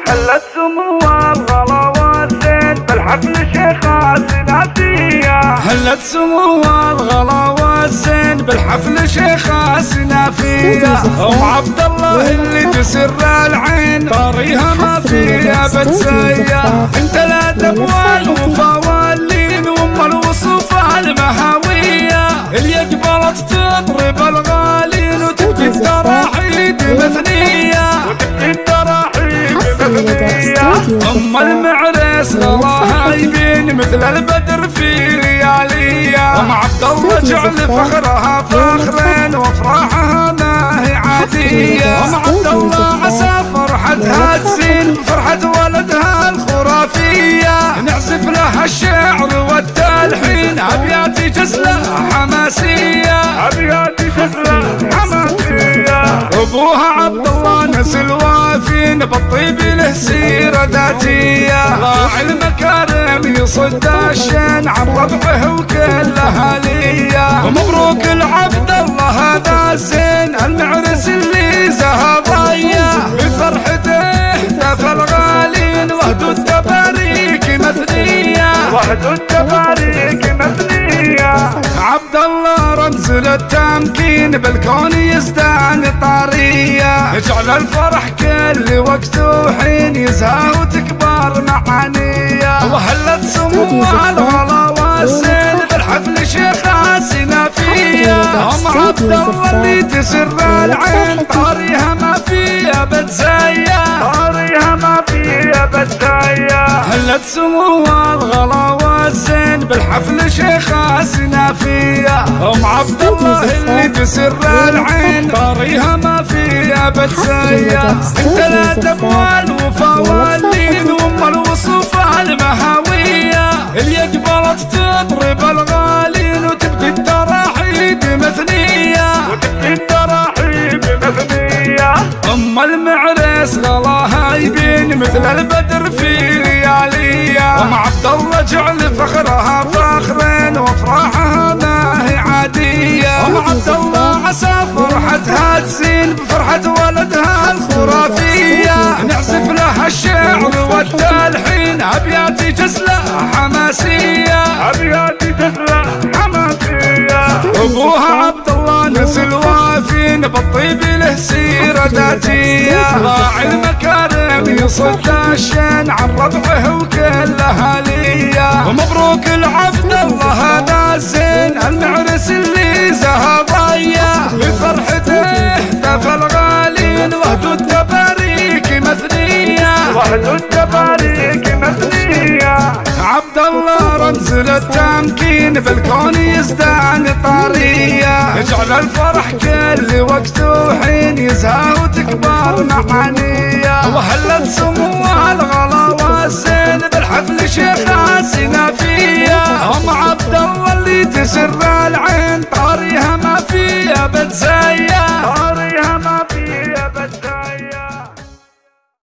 هلت سموها الغلا والزين بالحفل شيخة سنافية. هلت سموها الغلا والزين بالحفل شيخة سنافية. ام عبد الله اللي تسر العين طاريها ما فيها بتسيا. انت الادب والوفا واللين وام الوصوف المهاوية اللي قبلت تضرب الغالين وتبكي التراحيد مثنية. ام المعرس غلاها يبين مثل البدر في لياليها. ام عبد الله جعل فخرها فخرين وافراحها ما هي عادية. ام عبد الله عسى فرحتها تزين فرحة ولدها الخرافية. نعزف لها الشعر والتلحين ابياتي جزلة حماسية. ابياتي جزلة حماسية. ابوها عبد الله نسل وافين بالطيب له سيرة ذاتية. راعي المكارم يصد الشين عن ربعه وكل اهاليه. ومبروك العبد الله هذا الزين المعرس اللي زهى ضيا. بفرحته اهتفى الغالين وهدوا التباريك مثنية. وهدوا التباريك مثنية. عبد الله رمز للتمكين بالكون يزدان طارية. يجعل الفرح كل وقت وحين يزهى وتكبر معانية. وهلت سموها الغلا والزين بالحفل شيخة سنافية. ام عبد الله اللي تسر العين طاريها ما فيها بتزيا. طاريها ما فيها بتزيا. هلت سموها الغلا والزين بالحفل شيخة سنافية. ام عبد الله اللي تسر العين طاريها ما فيها بتزيا. انت الادب والوفا واللين وام الوصوف المهاوية اللي قبلت تضرب الغالين وتبكي التراحيد مثنية. وتبكي التراحيد مثنية. ام المعرس غلاها يبين مثل البدر في لياليها. ام عبد الله جعل فخرها فخرين وافراحها ما هي عادية. ام عبد الله عسى فرحتها تزين بفرحة ولدها الخرافية. نعزف لها الشعر والتلحين ابياتي جزلة حماسية. ابياتي جزلة حماسية. ابوها عبد الله نسل وافين بالطيب له سيرة ذاتية. راعي المكارم يصد الشين عن ربعه وكل اهاليه. ومبروك العبد الله هذا الزين المعرس اللي زهى ضيا. بفرحته اهتفى الغالين وهدوا التباريك مثنية. وهدوا التباريك مثنية. عبد الله رمز للتمكين بالكون يزدان طارية. يجعل الفرح كل وقت وحين يزهى وتكبر معانية. وهلت سموها الغلا والزين بالحفل شيخة سنافية. ام عبد الله اللي تسر العين طاريها ما فيها بتزيا.